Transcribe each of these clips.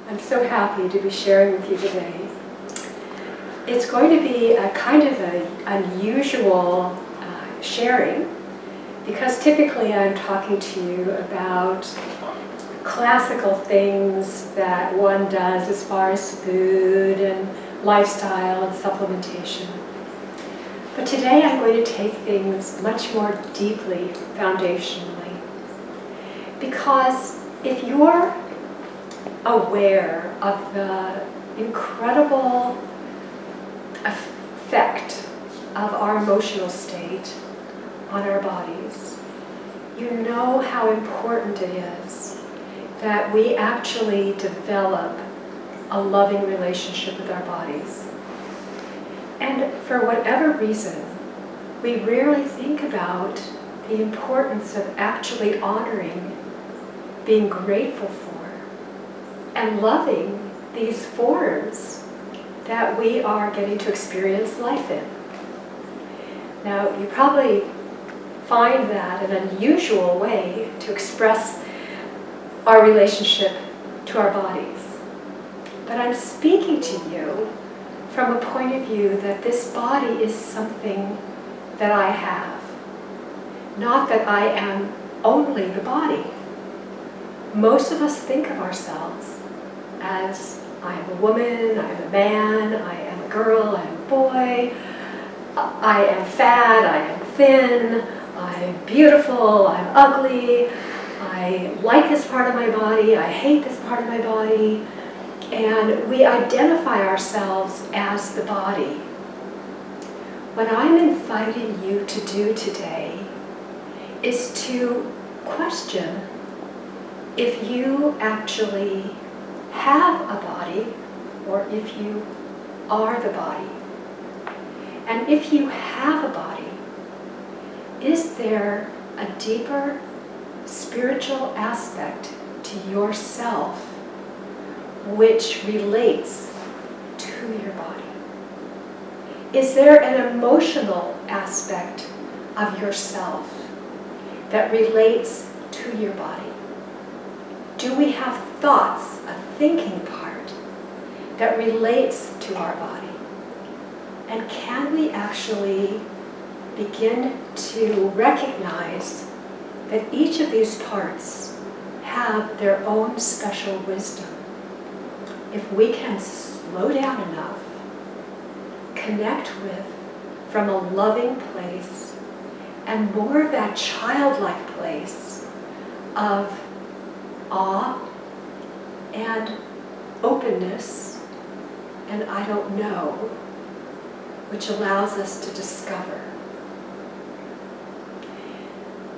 I'm so happy to be sharing with you today. It's going to be a kind of an unusual sharing, because typically I'm talking to you about classical things that one does as far as food and lifestyle and supplementation. But today I'm going to take things much more deeply, foundationally. Because if you're aware of the incredible effect of our emotional state on our bodies, you know how important it is that we actually develop a loving relationship with our bodies. And for whatever reason, we rarely think about the importance of actually honoring, being grateful for, and loving these forms that we are getting to experience life in. Now, you probably find that an unusual way to express our relationship to our bodies. But I'm speaking to you from a point of view that this body is something that I have, not that I am only the body. Most of us think of ourselves as I am a woman, I am a man, I am a girl, I am a boy, I am fat, I am thin, I'm beautiful, I'm ugly, I like this part of my body, I hate this part of my body. And we identify ourselves as the body. What I'm inviting you to do today is to question if you actually have a body or if you are the body. And if you have a body, is there a deeper spiritual aspect to yourself which relates to your body? Is there an emotional aspect of yourself that relates to your body? Do we have thoughts, a thinking part, that relates to our body? And can we actually begin to recognize that each of these parts have their own special wisdom? If we can slow down enough, connect with from a loving place, and more of that childlike place of awe and openness and I don't know, which allows us to discover.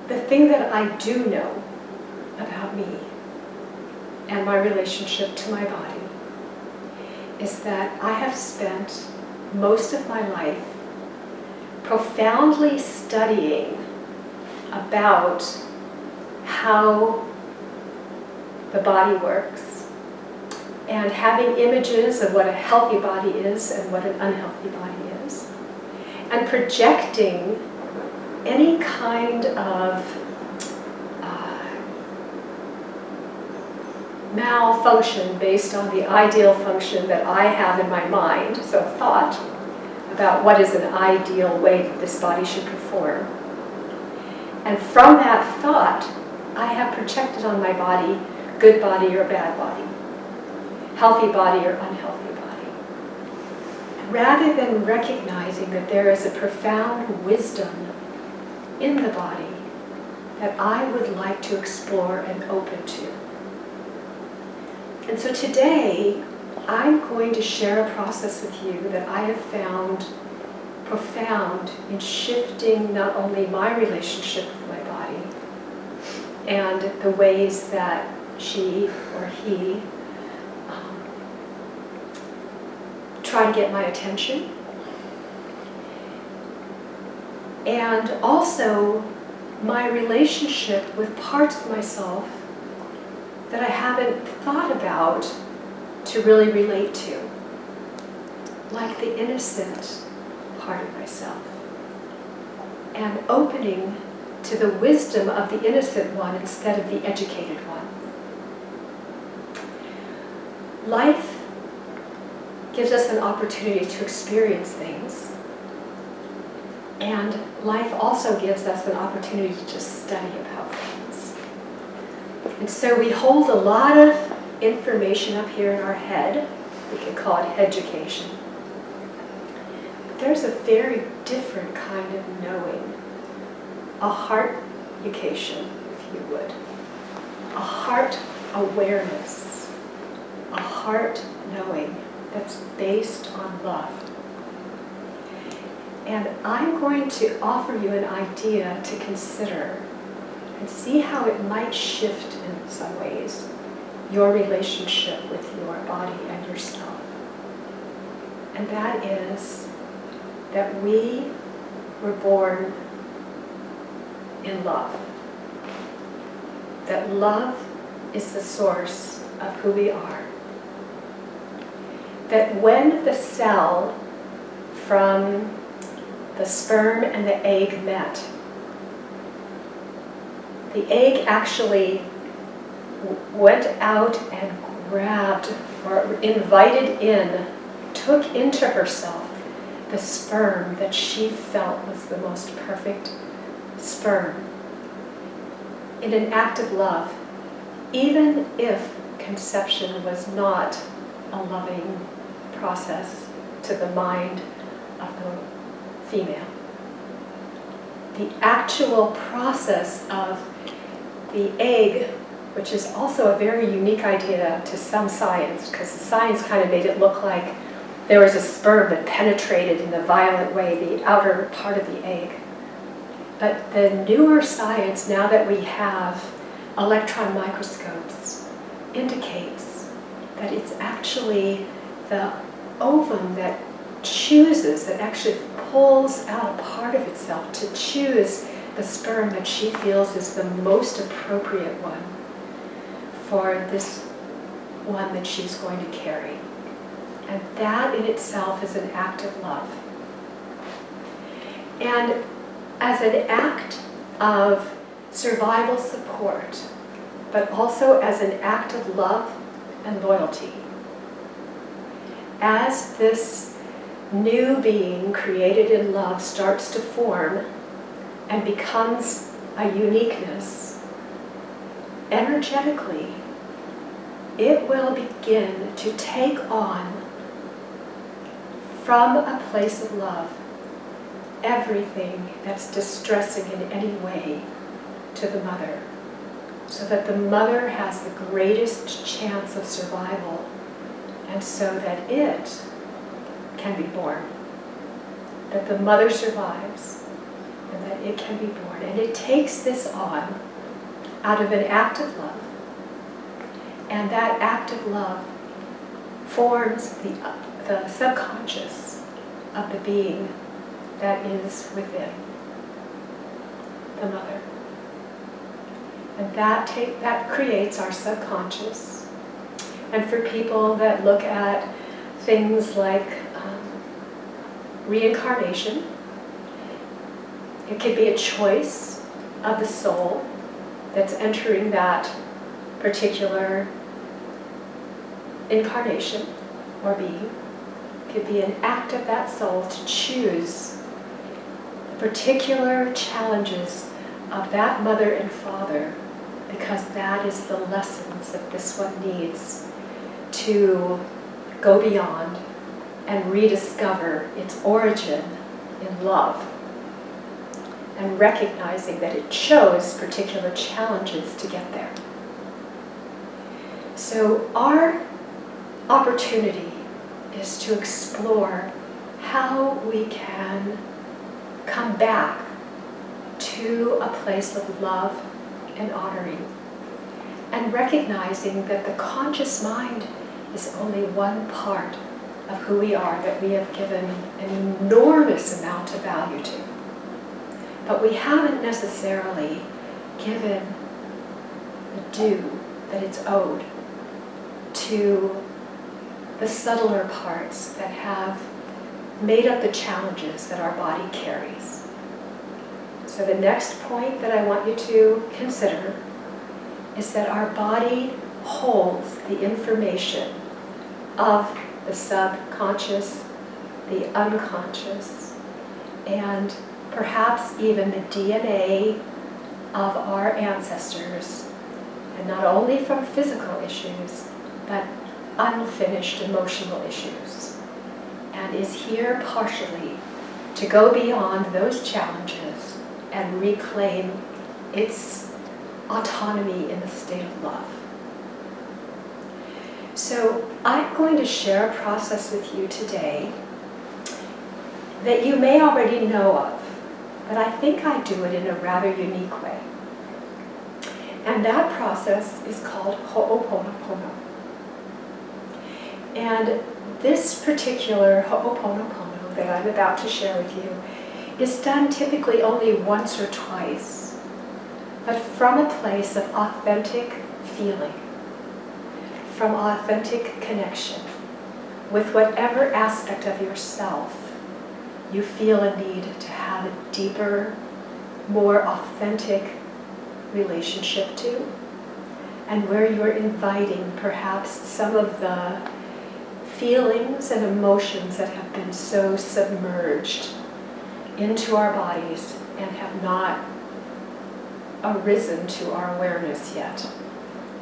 The thing that I do know about me and my relationship to my body is that I have spent most of my life profoundly studying about how the body works and having images of what a healthy body is and what an unhealthy body is, and projecting any kind of malfunction based on the ideal function that I have in my mind, so thought about what is an ideal way that this body should perform. And from that thought, I have projected on my body good body or bad body, healthy body or unhealthy body. Rather than recognizing that there is a profound wisdom in the body that I would like to explore and open to. And so today, I'm going to share a process with you that I have found profound in shifting not only my relationship with my body and the ways that she or he try to get my attention, and also my relationship with parts of myself that I haven't thought about to really relate to, like the innocent part of myself, and opening to the wisdom of the innocent one instead of the educated one. life gives us an opportunity to experience things. And life also gives us an opportunity to study about things. And so we hold a lot of information up here in our head. We could call it education. But there's a very different kind of knowing. A heart education, if you would. A heart awareness. A heart knowing that's based on love. And I'm going to offer you an idea to consider and see how it might shift in some ways your relationship with your body and yourself. And that is that we were born in love. That love is the source of who we are. That when the cell from the sperm and the egg met, the egg actually went out and grabbed or invited in, took into herself the sperm that she felt was the most perfect sperm in an act of love, even if conception was not a loving process to the mind of the female. The actual process of the egg, which is also a very unique idea to some science, because the science kind of made it look like there was a sperm that penetrated in a violent way the outer part of the egg. But the newer science, now that we have electron microscopes, indicates that it's actually the ovum that chooses, that actually pulls out a part of itself to choose the sperm that she feels is the most appropriate one for this one that she's going to carry. And that in itself is an act of love. And as an act of survival support, but also as an act of love and loyalty, as this new being created in love starts to form and becomes a uniqueness, energetically, it will begin to take on, from a place of love, everything that's distressing in any way to the mother, so that the mother has the greatest chance of survival, and so that it can be born. That the mother survives, and that it can be born. And it takes this on out of an act of love. And that act of love forms the subconscious of the being that is within the mother. And that creates our subconscious. And for people that look at things like reincarnation, it could be a choice of the soul that's entering that particular incarnation or being. It could be an act of that soul to choose the particular challenges of that mother and father, because that is the lessons that this one needs to go beyond and rediscover its origin in love, and recognizing that it chose particular challenges to get there. So our opportunity is to explore how we can come back to a place of love and honoring, and recognizing that the conscious mind is only one part of who we are, that we have given an enormous amount of value to. But we haven't necessarily given the due that it's owed to the subtler parts that have made up the challenges that our body carries. So the next point that I want you to consider is that our body holds the information of the subconscious, the unconscious, and perhaps even the DNA of our ancestors, and not only from physical issues, but unfinished emotional issues, and is here partially to go beyond those challenges and reclaim its autonomy in the state of love. So I'm going to share a process with you today that you may already know of, but I think I do it in a rather unique way. And that process is called ho'oponopono. And this particular ho'oponopono that I'm about to share with you is done typically only once or twice, but from a place of authentic feeling, from authentic connection with whatever aspect of yourself you feel a need to have a deeper, more authentic relationship to, and where you're inviting perhaps some of the feelings and emotions that have been so submerged into our bodies and have not arisen to our awareness yet,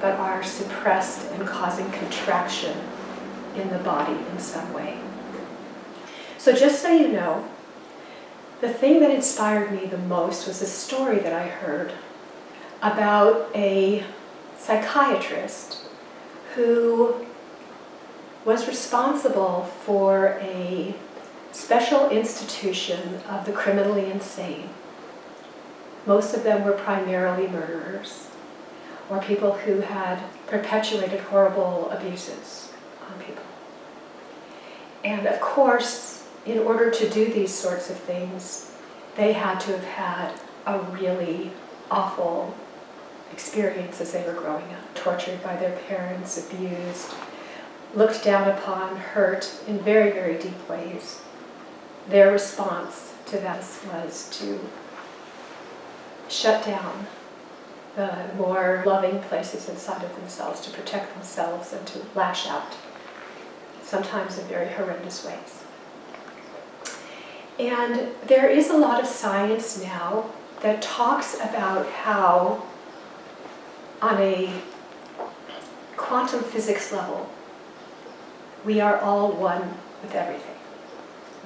but are suppressed and causing contraction in the body in some way. So just so you know, the thing that inspired me the most was a story that I heard about a psychiatrist who was responsible for a special institution of the criminally insane. Most of them were primarily murderers, or people who had perpetuated horrible abuses on people. And of course, in order to do these sorts of things, they had to have had a really awful experience as they were growing up, tortured by their parents, abused, looked down upon, hurt in very, very deep ways. Their response to this was to shut down the more loving places inside of themselves, to protect themselves and to lash out, sometimes in very horrendous ways. And there is a lot of science now that talks about how, on a quantum physics level, we are all one with everything.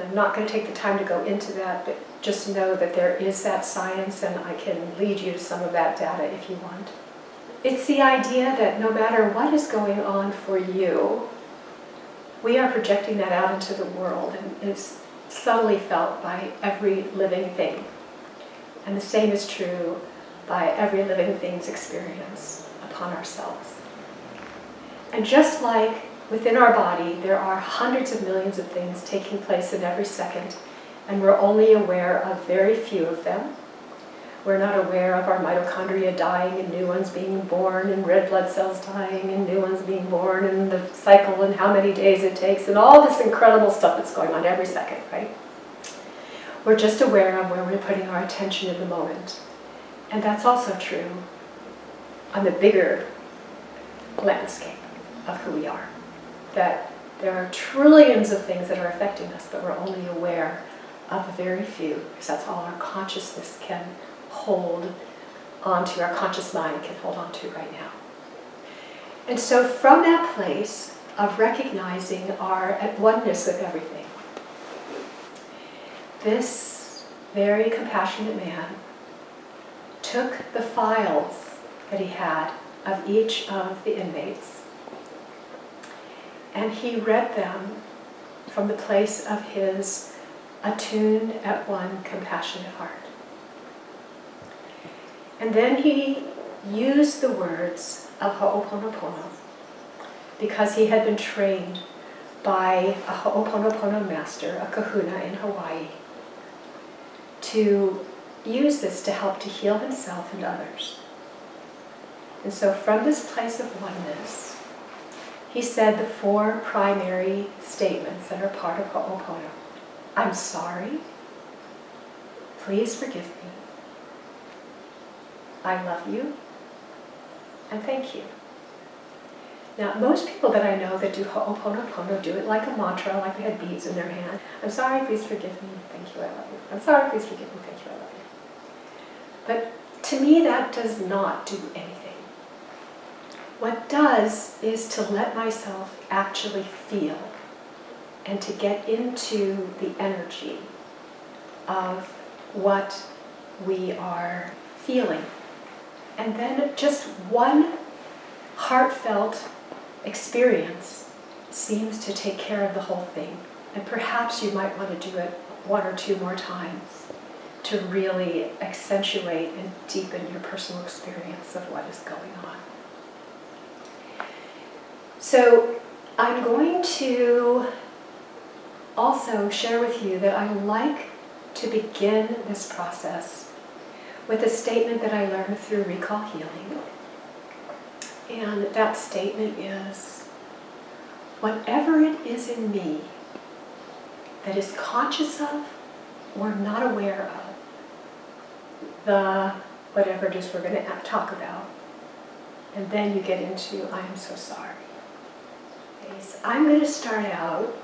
I'm not going to take the time to go into that, but just know that there is that science, and I can lead you to some of that data if you want. It's the idea that no matter what is going on for you, we are projecting that out into the world, and it's subtly felt by every living thing. And the same is true by every living thing's experience upon ourselves. And just like within our body, there are hundreds of millions of things taking place in every second, and we're only aware of very few of them. We're not aware of our mitochondria dying and new ones being born, and red blood cells dying and new ones being born, and the cycle and how many days it takes, and all this incredible stuff that's going on every second, right? We're just aware of where we're putting our attention in the moment. And that's also true on the bigger landscape of who we are. That there are trillions of things that are affecting us, but we're only aware of a very few, because that's all our consciousness can hold onto, our conscious mind can hold onto right now. And so from that place of recognizing our at oneness with everything, this very compassionate man took the files that he had of each of the inmates, and he read them from the place of his attuned at one compassionate heart. And then he used the words of ho'oponopono, because he had been trained by a ho'oponopono master, a kahuna in Hawaii, to use this to help to heal himself and others. And so from this place of oneness, he said the 4 primary statements that are part of ho'opono. I'm sorry. Please forgive me. I love you. And thank you. Now, most people that I know that do oponopono do it like a mantra, like they had beads in their hand. I'm sorry, please forgive me, thank you, I love you. I'm sorry, please forgive me, thank you, I love you. But to me, that does not do anything. What does is to let myself actually feel and to get into the energy of what we are feeling. And then just one heartfelt experience seems to take care of the whole thing. And perhaps you might want to do it 1 or 2 more times to really accentuate and deepen your personal experience of what is going on. So I'm going to also share with you that I like to begin this process with a statement that I learned through recall healing. And that statement is, whatever it is in me that is conscious of or not aware of, the whatever it is we're going to talk about, and then you get into, I am so sorry. Okay, so I'm going to start out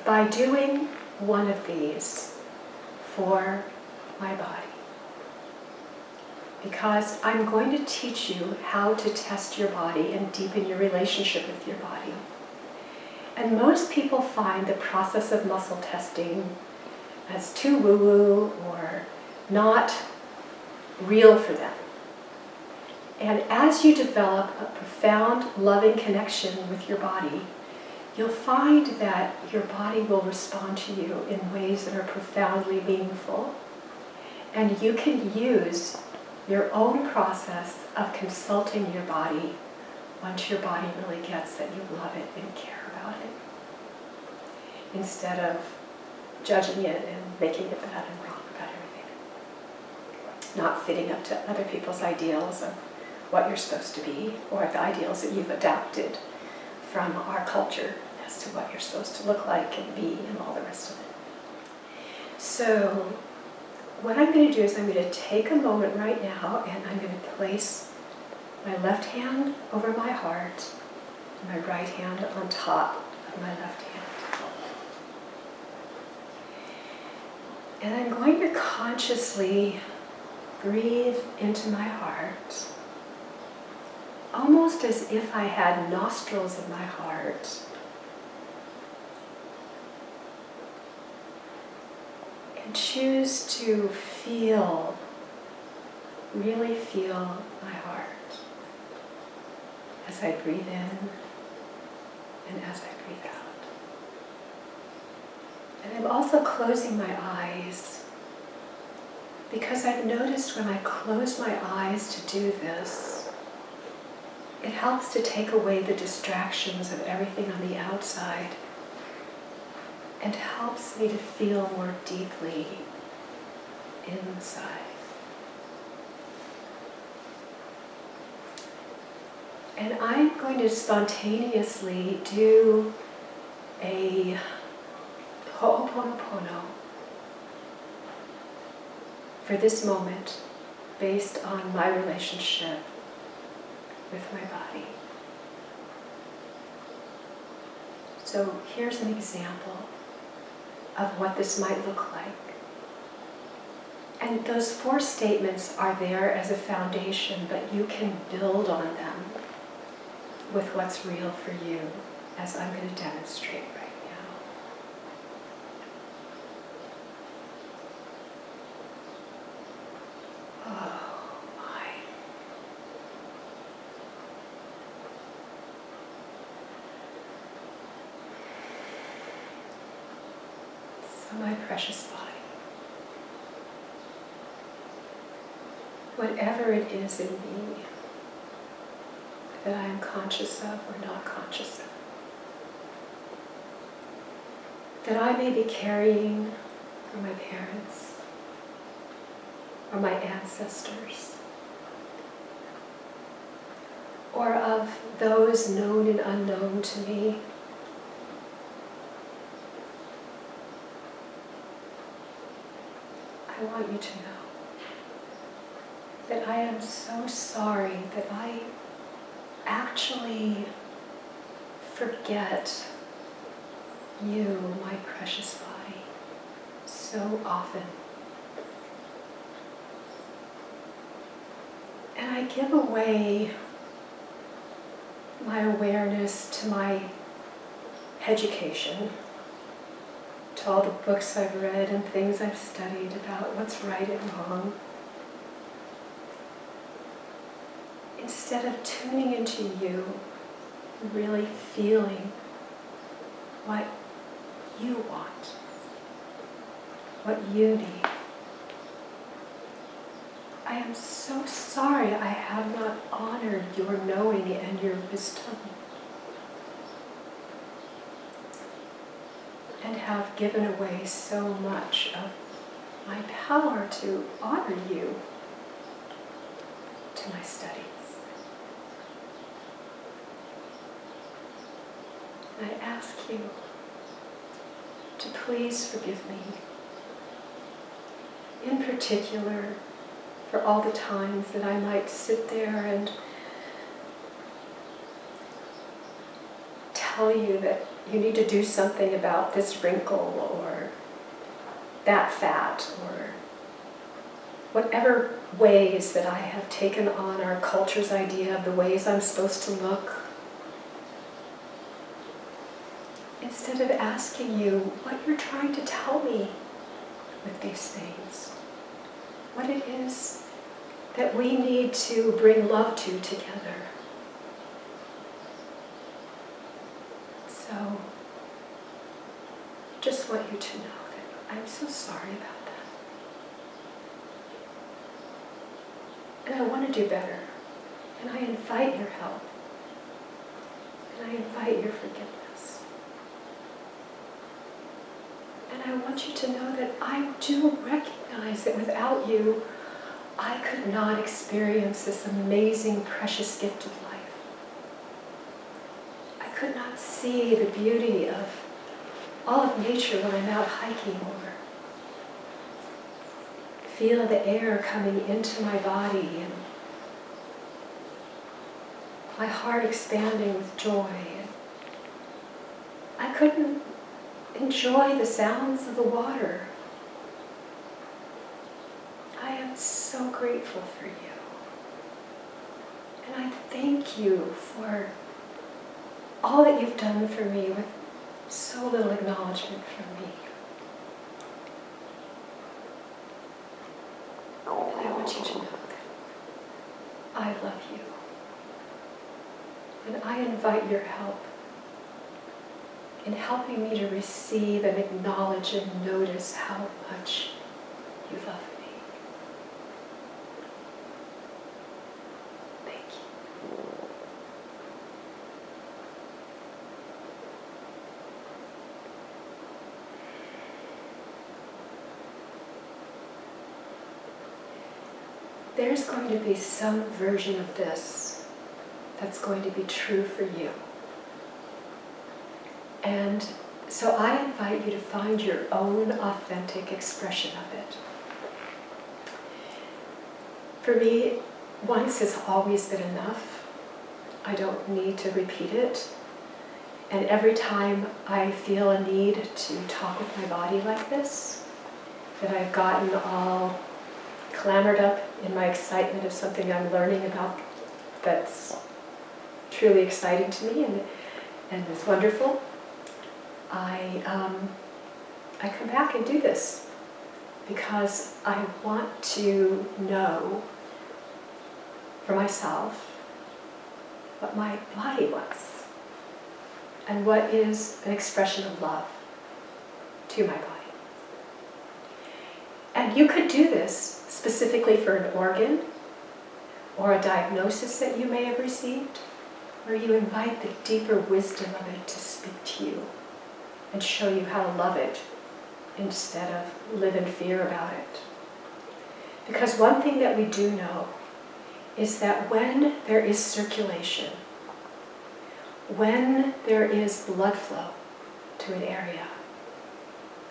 by doing one of these for my body. Because I'm going to teach you how to test your body and deepen your relationship with your body. And most people find the process of muscle testing as too woo-woo or not real for them. And as you develop a profound, loving connection with your body, you'll find that your body will respond to you in ways that are profoundly meaningful. And you can use your own process of consulting your body once your body really gets that you love it and care about it, instead of judging it and making it bad and wrong about everything. Not fitting up to other people's ideals of what you're supposed to be, or the ideals that you've adapted from our culture as to what you're supposed to look like and be and all the rest of it. So what I'm going to do is I'm going to take a moment right now and I'm going to place my left hand over my heart and my right hand on top of my left hand. And I'm going to consciously breathe into my heart, almost as if I had nostrils in my heart. And choose to feel, really feel my heart as I breathe in and as I breathe out. And I'm also closing my eyes because I've noticed when I close my eyes to do this, it helps to take away the distractions of everything on the outside and helps me to feel more deeply inside. And I'm going to spontaneously do a oponopono for this moment based on my relationship with my body. So here's an example of what this might look like. And those 4 statements are there as a foundation, but you can build on them with what's real for you, as I'm going to demonstrate right now. Oh my. So my precious body, whatever it is in me that I am conscious of or not conscious of, that I may be carrying from my parents or my ancestors, or of those known and unknown to me. I want you to know that I am so sorry that I actually forget you, my precious body, so often. And I give away my awareness to my education, to all the books I've read and things I've studied about what's right and wrong. Instead of tuning into you, really feeling what you want, what you need. I am so sorry I have not honored your knowing and your wisdom, and have given away so much of my power to honor you to my studies. I ask you to please forgive me, in particular for all the times that I might sit there and tell you that you need to do something about this wrinkle or that fat, or whatever ways that I have taken on our culture's idea of the ways I'm supposed to look. Instead of asking you what you're trying to tell me with these things, what it is that we need to bring love to together. So, just want you to know that I'm so sorry about that. And I want to do better. And I invite your help. And I invite your forgiveness. And I want you to know that I do recognize that without you, I could not experience this amazing, precious gift of life. I could not see the beauty of all of nature when I'm out hiking, or feel the air coming into my body and my heart expanding with joy. And I couldn't enjoy the sounds of the water. I am so grateful for you. And I thank you for all that you've done for me with so little acknowledgement from me. And I want you to know that I love you. And I invite your help in helping me to receive and acknowledge and notice how much you love me. Thank you. There's going to be some version of this that's going to be true for you. And so I invite you to find your own authentic expression of it. For me, once has always been enough. I don't need to repeat it. And every time I feel a need to talk with my body like this, that I've gotten all clamored up in my excitement of something I'm learning about that's truly exciting to me and is wonderful, I come back and do this because I want to know for myself what my body wants and what is an expression of love to my body. And you could do this specifically for an organ or a diagnosis that you may have received, where you invite the deeper wisdom of it to speak to you and show you how to love it instead of live in fear about it. Because one thing that we do know is that when there is circulation, when there is blood flow to an area,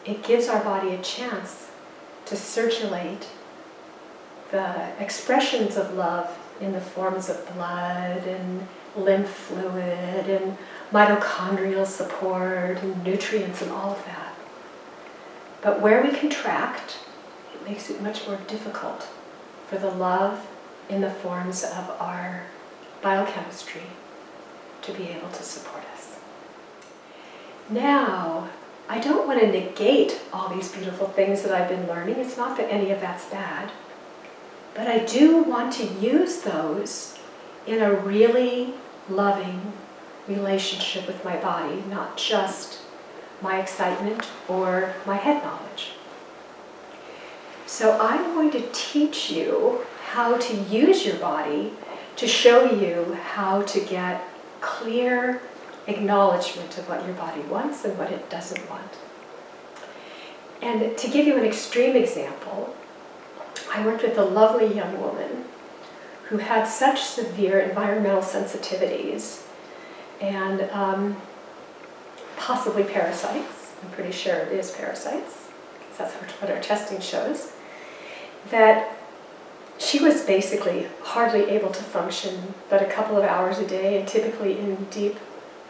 it gives our body a chance to circulate the expressions of love in the forms of blood and lymph fluid and mitochondrial support and nutrients and all of that. But where we contract, it makes it much more difficult for the love in the forms of our biochemistry to be able to support us. Now, I don't want to negate all these beautiful things that I've been learning. It's not that any of that's bad. But I do want to use those in a really loving relationship with my body, not just my excitement or my head knowledge. So I'm going to teach you how to use your body to show you how to get clear acknowledgement of what your body wants and what it doesn't want. And to give you an extreme example, I worked with a lovely young woman who had such severe environmental sensitivities and possibly parasites. I'm pretty sure it is parasites, because that's what our testing shows, that she was basically hardly able to function but a couple of hours a day, and typically in deep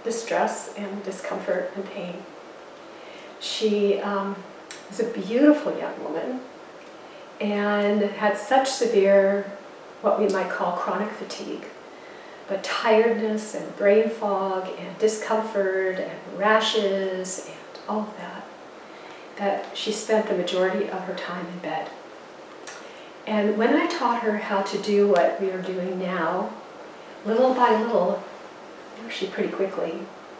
distress and discomfort and pain. She was a beautiful young woman and had such severe, what we might call chronic fatigue, but tiredness and brain fog and discomfort and rashes and all of that, that she spent the majority of her time in bed. And when I taught her how to do what we are doing now, little by little, actually pretty quickly,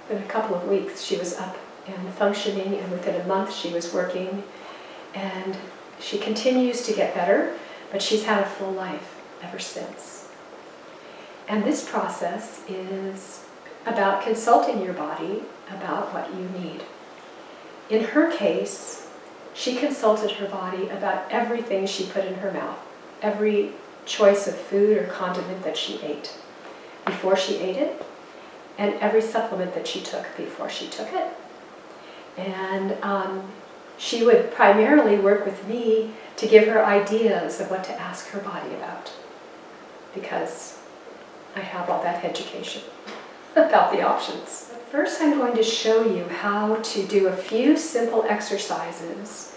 in a couple of weeks she was up and functioning, and within a month she was working, and she continues to get better, but she's had a full life ever since. And this process is about consulting your body about what you need. In her case, she consulted her body about everything she put in her mouth, every choice of food or condiment that she ate before she ate it, and every supplement that she took before she took it. And she would primarily work with me to give her ideas of what to ask her body about, because I have all that education about the options. First, I'm going to show you how to do a few simple exercises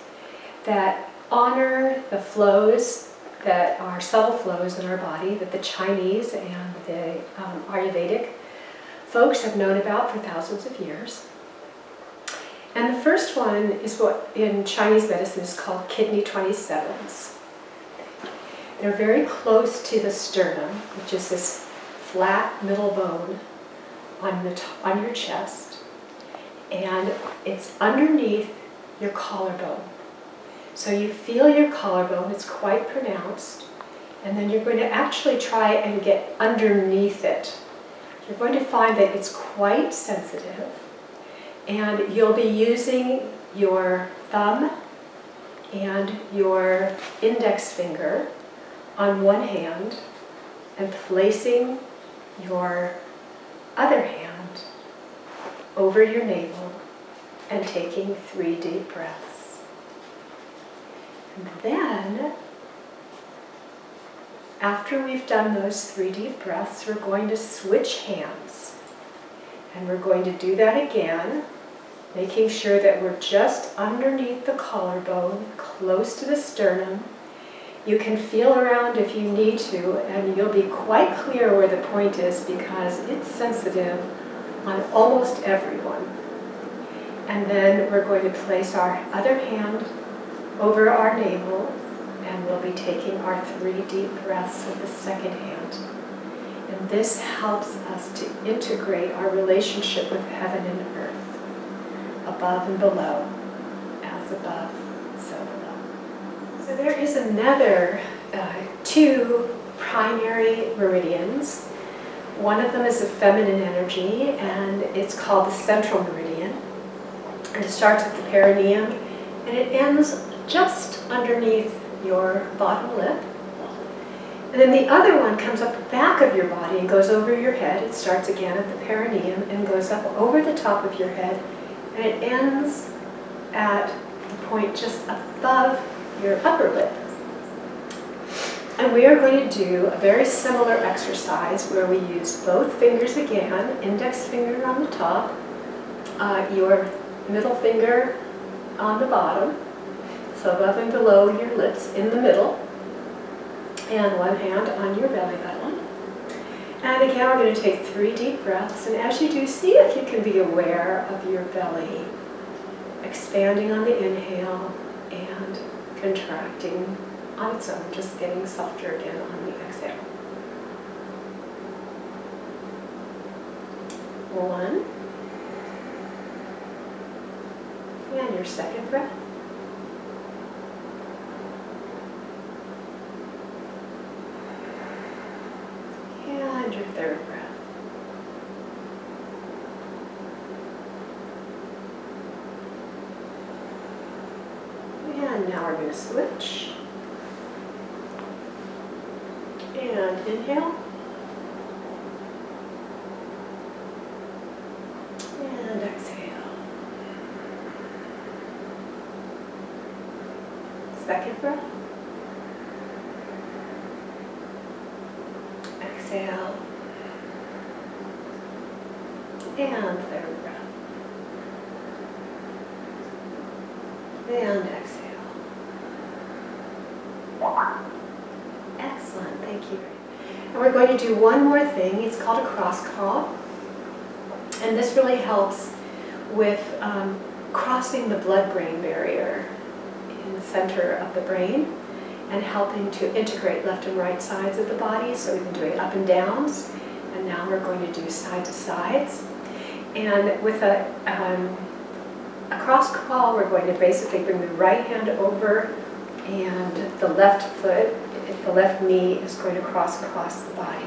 that honor the flows that are subtle flows in our body that the Chinese and the Ayurvedic folks have known about for thousands of years. And the first one is what in Chinese medicine is called kidney 27s. They're very close to the sternum, which is this flat middle bone on your chest, and it's underneath your collarbone. So you feel your collarbone, it's quite pronounced, and then you're going to actually try and get underneath it. You're going to find that it's quite sensitive, and you'll be using your thumb and your index finger on one hand and placing your other hand over your navel and taking 3 deep breaths. And then, after we've done those 3 deep breaths, we're going to switch hands. And we're going to do that again, making sure that we're just underneath the collarbone, close to the sternum. You can feel around if you need to, and you'll be quite clear where the point is because it's sensitive on almost everyone. And then we're going to place our other hand over our navel, and we'll be taking our 3 deep breaths with the second hand. And this helps us to integrate our relationship with heaven and earth, above and below, as above, so below. So there is another 2 primary meridians. One of them is a feminine energy, and it's called the central meridian. And it starts at the perineum, and it ends just underneath your bottom lip. And then the other one comes up the back of your body and goes over your head. It starts again at the perineum and goes up over the top of your head, and it ends at the point just above your upper lip. And we are going to do a very similar exercise where we use both fingers again, index finger on the top, your middle finger on the bottom, so above and below your lips in the middle, and one hand on your belly button. And again, we're going to take 3 deep breaths, and as you do, see if you can be aware of your belly expanding on the inhale and contracting on its own, just getting softer again on the exhale. 1. And your second breath. And your third breath. And now we're going to switch. And inhale. And exhale. Second breath. Exhale. And third breath. And exhale. Excellent, thank you. And we're going to do one more thing. It's called a cross crawl. And this really helps with crossing the blood-brain barrier in the center of the brain and helping to integrate left and right sides of the body. So we've been doing up and downs, and now we're going to do side to sides. And with a cross crawl, we're going to basically bring the right hand over, and the left foot, the left knee is going to cross across the body.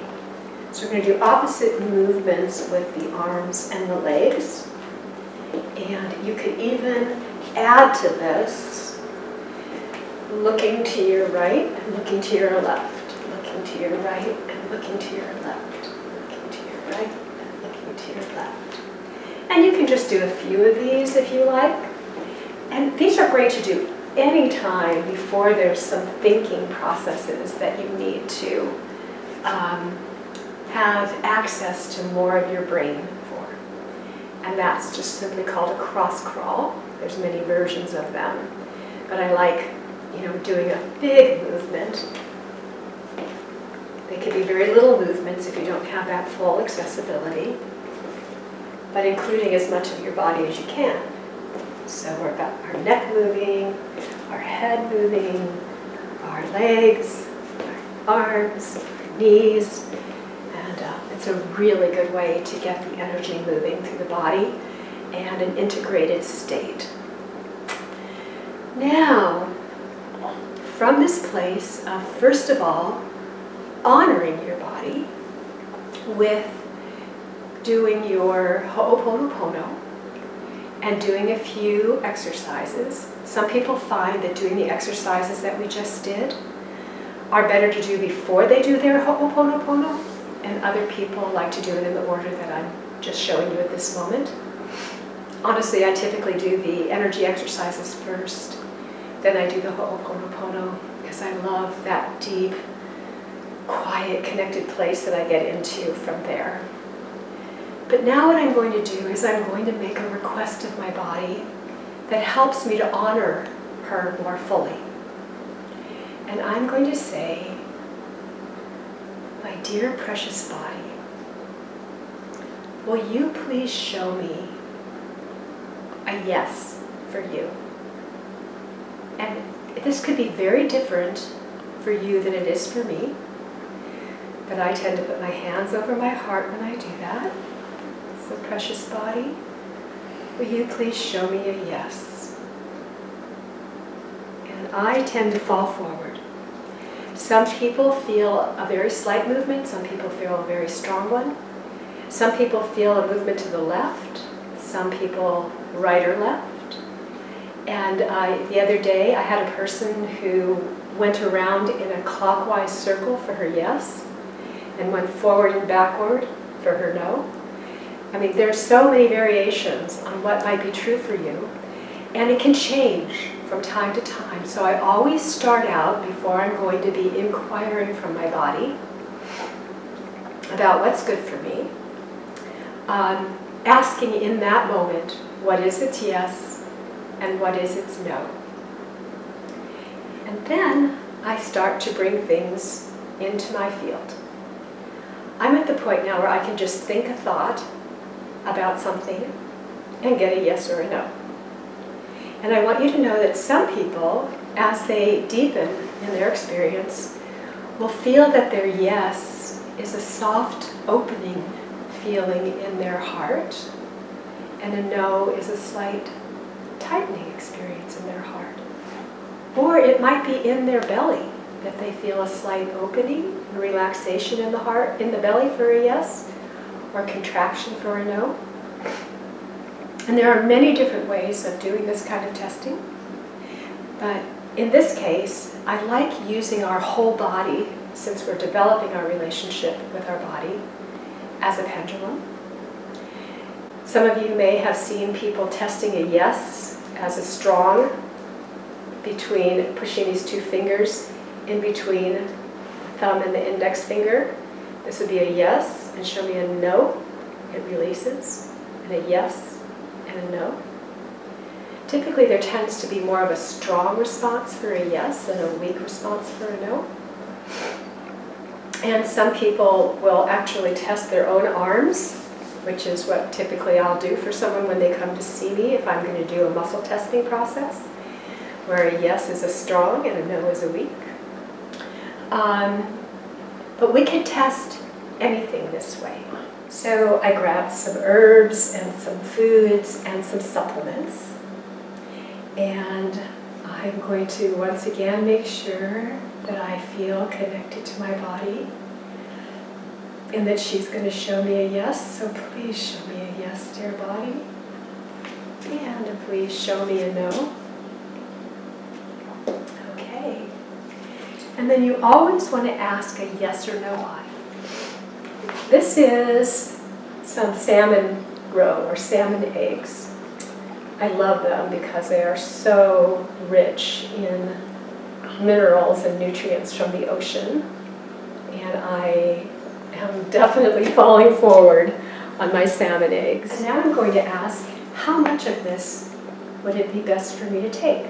So we're going to do opposite movements with the arms and the legs. And you could even add to this, looking to your right and looking to your left, looking to your right and looking to your left, looking to your right and looking to your left. And you can just do a few of these if you like. And these are great to do anytime before there's some thinking processes that you need to have access to more of your brain for. And that's just simply called a cross crawl. There's many versions of them. But I like, doing a big movement. They could be very little movements if you don't have that full accessibility, but including as much of your body as you can. So we've got our neck moving, our head moving, our legs, our arms, our knees, and it's a really good way to get the energy moving through the body and an integrated state. Now, from this place of, first of all, honoring your body with doing your oponopono and doing a few exercises. Some people find that doing the exercises that we just did are better to do before they do their oponopono, and other people like to do it in the order that I'm just showing you at this moment. Honestly, I typically do the energy exercises first, then I do the oponopono, because I love that deep, quiet, connected place that I get into from there. But now what I'm going to do is I'm going to make a request of my body that helps me to honor her more fully. And I'm going to say, my dear precious body, will you please show me a yes for you? And this could be very different for you than it is for me, but I tend to put my hands over my heart when I do that. So precious body, will you please show me a yes? And I tend to fall forward. Some people feel a very slight movement, some people feel a very strong one. Some people feel a movement to the left, some people right or left. And the other day I had a person who went around in a clockwise circle for her yes, and went forward and backward for her no. I mean, there's so many variations on what might be true for you. And it can change from time to time. So I always start out, before I'm going to be inquiring from my body about what's good for me, asking in that moment, what is its yes and what is its no? And then I start to bring things into my field. I'm at the point now where I can just think a thought about something and get a yes or a no. And I want you to know that some people, as they deepen in their experience, will feel that their yes is a soft opening feeling in their heart, and a no is a slight tightening experience in their heart. Or it might be in their belly, that they feel a slight opening and relaxation in the heart, in the belly for a yes, or contraction for a no. And there are many different ways of doing this kind of testing. But in this case, I like using our whole body, since we're developing our relationship with our body, as a pendulum. Some of you may have seen people testing a yes as a strong, between pushing these two fingers in between the thumb and the index finger. This would be a yes, and show me a no, it releases, and a yes, and a no. Typically there tends to be more of a strong response for a yes and a weak response for a no. And some people will actually test their own arms, which is what typically I'll do for someone when they come to see me if I'm going to do a muscle testing process, where a yes is a strong and a no is a weak. But we can test anything this way. So I grabbed some herbs and some foods and some supplements. And I'm going to once again make sure that I feel connected to my body, and that she's going to show me a yes. So please show me a yes, dear body. And please show me a no. Okay. And then you always want to ask a yes or no body. This is some salmon roe or salmon eggs. I love them because they are so rich in minerals and nutrients from the ocean. And I am definitely falling forward on my salmon eggs. And now I'm going to ask, how much of this would it be best for me to take?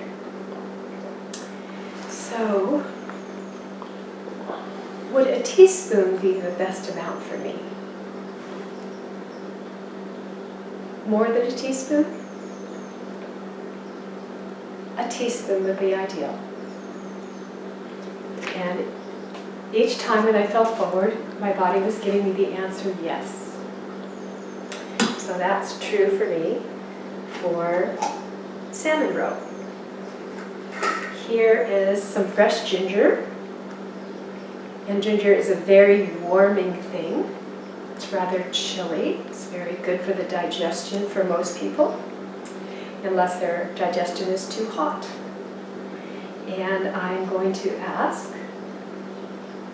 So, would a teaspoon be the best amount for me? More than a teaspoon? A teaspoon would be ideal. And each time when I fell forward, my body was giving me the answer yes. So that's true for me for salmon roe. Here is some fresh ginger. And ginger is a very warming thing. It's rather chilly. It's very good for the digestion for most people, unless their digestion is too hot. And I'm going to ask,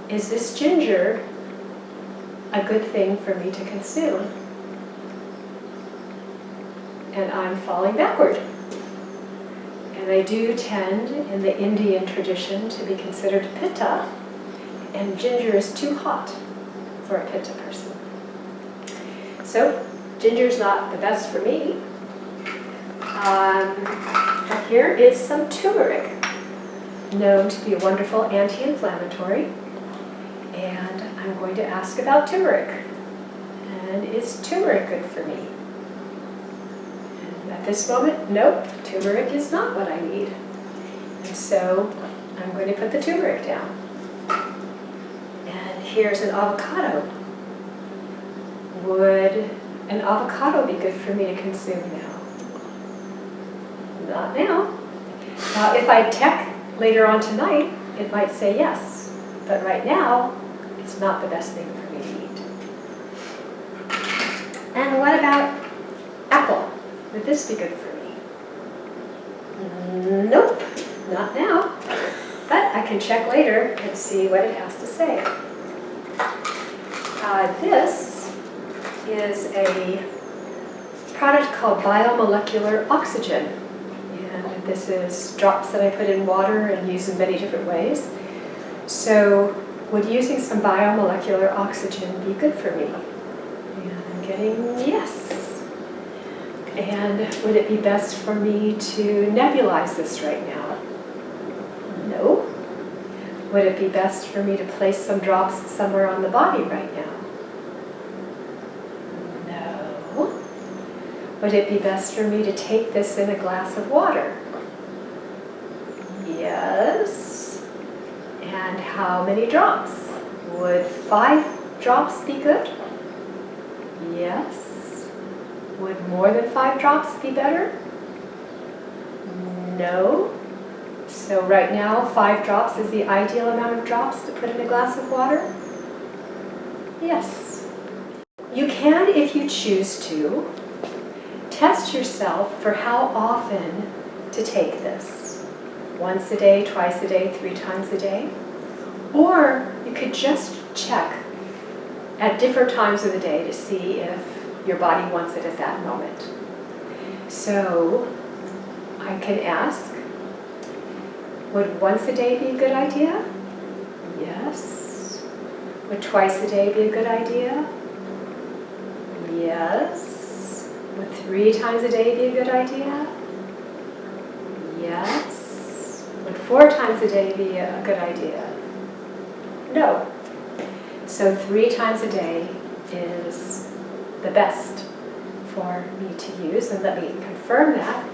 is this ginger a good thing for me to consume? And I'm falling backward. And I do tend, in the Indian tradition, to be considered pitta, and ginger is too hot for a pitta person. So, ginger's not the best for me. Here is some turmeric, known to be a wonderful anti-inflammatory. And I'm going to ask about turmeric. And is turmeric good for me? And at this moment, nope, turmeric is not what I need. And so I'm going to put the turmeric down. And here's an avocado. Would an avocado be good for me to consume now? Not now. Now, if I check later on tonight, it might say yes. But right now, it's not the best thing for me to eat. And what about apple? Would this be good for me? Nope, not now. But I can check later and see what it has to say. This is a product called biomolecular oxygen. this is drops that I put in water and use in many different ways. So would using some biomolecular oxygen be good for me? And I'm getting yes. And would it be best for me to nebulize this right now? No. Would it be best for me to place some drops somewhere on the body right now? No. Would it be best for me to take this in a glass of water? Yes. And how many drops? Would 5 drops be good? Yes. Would more than 5 drops be better? No. So right now, 5 drops is the ideal amount of drops to put in a glass of water? Yes. You can, if you choose to, test yourself for how often to take this. Once a day, twice a day, 3 times a day. Or you could just check at different times of the day to see if your body wants it at that moment. So I can ask, would once a day be a good idea? Yes. Would twice a day be a good idea? Yes. Would 3 times a day be a good idea? Yes. Would 4 times a day be a good idea? No. So 3 times a day is the best for me to use, and let me confirm that.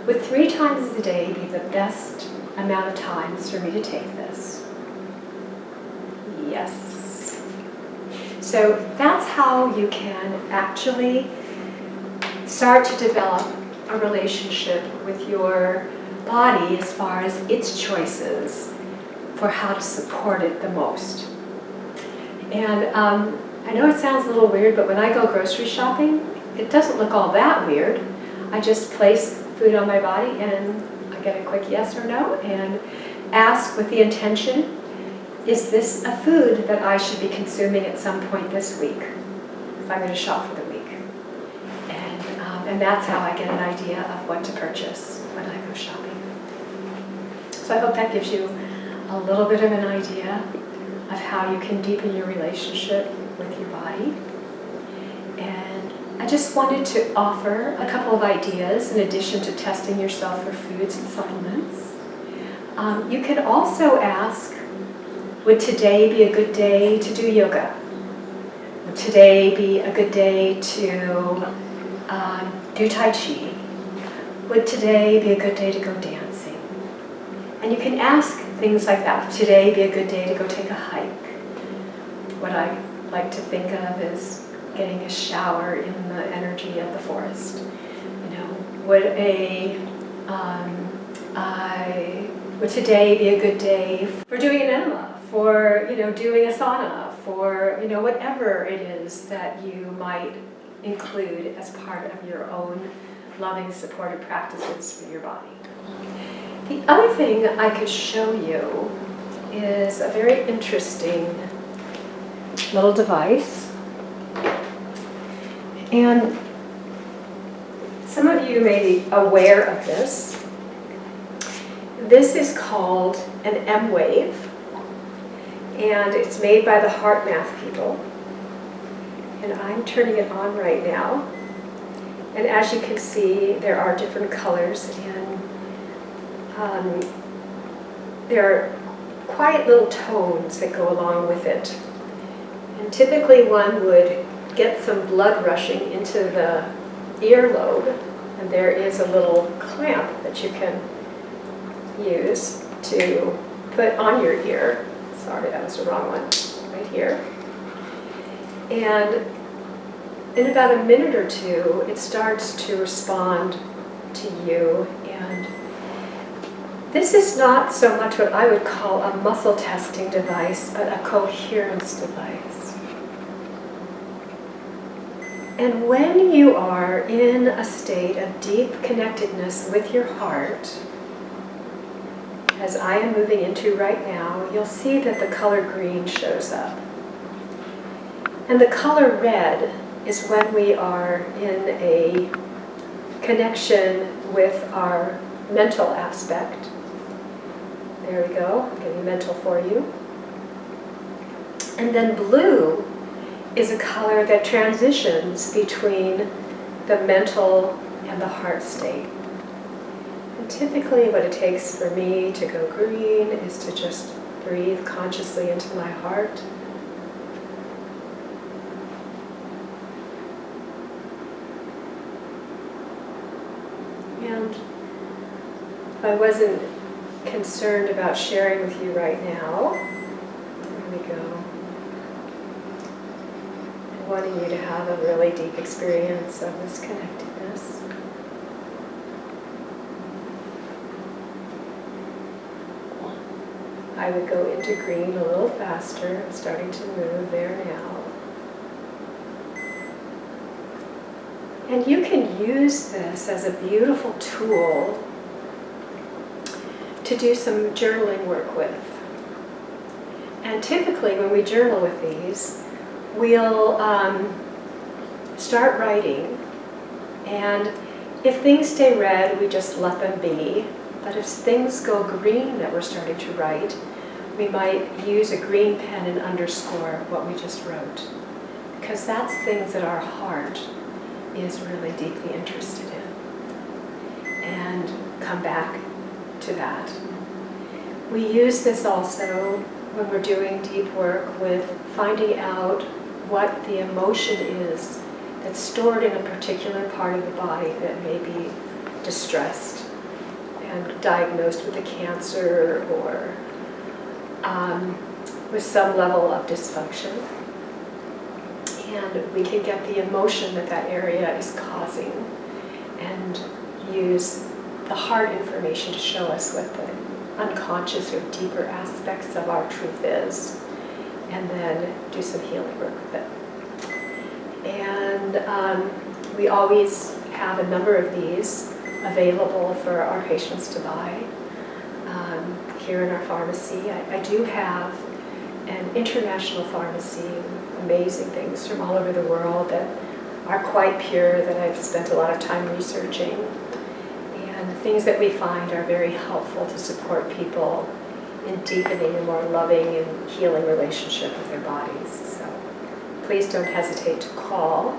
Would 3 times a day be the best amount of times for me to take this? Yes. So that's how you can actually start to develop a relationship with your body as far as its choices for how to support it the most. And I know it sounds a little weird, but when I go grocery shopping, it doesn't look all that weird. I just place food on my body and I get a quick yes or no and ask with the intention, is this a food that I should be consuming at some point this week if I'm going to shop for the week? And that's how I get an idea of what to purchase when I go shopping. So I hope that gives you a little bit of an idea of how you can deepen your relationship with your body. And I just wanted to offer a couple of ideas in addition to testing yourself for foods and supplements. You can also ask, would today be a good day to do yoga? Would today be a good day to do Tai Chi? Would today be a good day to go dancing? And you can ask things like that. Would today be a good day to go take a hike? What I like to think of is getting a shower in the energy of the forest. You know, would today be a good day for doing an enema, for doing a sauna, for whatever it is that you might include as part of your own loving, supportive practices for your body. The other thing I could show you is a very interesting little device. And some of you may be aware of this. This is called an M-Wave, and it's made by the Heart Math people. And I'm turning it on right now. And as you can see, there are different colors, and there are quiet little tones that go along with it. And typically one would get some blood rushing into the earlobe, and there is a little clamp that you can use to put on your ear. Sorry, that was the wrong one, right here. And in about a minute or two, it starts to respond to you. And this is not so much what I would call a muscle testing device, but a coherence device. And when you are in a state of deep connectedness with your heart, as I am moving into right now, you'll see that the color green shows up. And the color red is when we are in a connection with our mental aspect. There we go, I'm getting mental for you. And then blue is a color that transitions between the mental and the heart state. And typically what it takes for me to go green is to just breathe consciously into my heart. And if I wasn't concerned about sharing with you right now, there we go, and wanting you to have a really deep experience of this connectedness. I would go into green a little faster. I'm starting to move there now. And you can use this as a beautiful tool to do some journaling work with. And typically when we journal with these, we'll start writing, and if things stay red, we just let them be. But if things go green that we're starting to write, we might use a green pen and underscore what we just wrote, because that's things that our heart is really deeply interested in, and come back to that. We use this also when we're doing deep work with finding out what the emotion is that's stored in a particular part of the body that may be distressed and diagnosed with a cancer or with some level of dysfunction. And we can get the emotion that that area is causing and use the heart information to show us what the unconscious or deeper aspects of our truth is, and then do some healing work with it. And we always have a number of these available for our patients to buy here in our pharmacy. I do have an international pharmacy with amazing things from all over the world that are quite pure, that I've spent a lot of time researching. And things that we find are very helpful to support people in deepening a more loving and healing relationship with their bodies. So please don't hesitate to call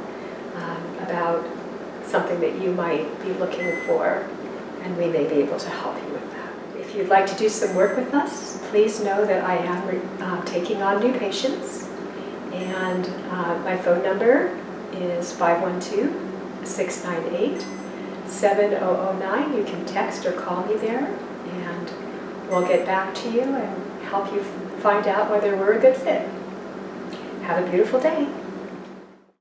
about something that you might be looking for, and we may be able to help you with that. If you'd like to do some work with us, please know that I am taking on new patients, and my phone number is 512-698-7009. You can text or call me there, and we'll get back to you and help you find out whether we're a good fit. Have a beautiful day.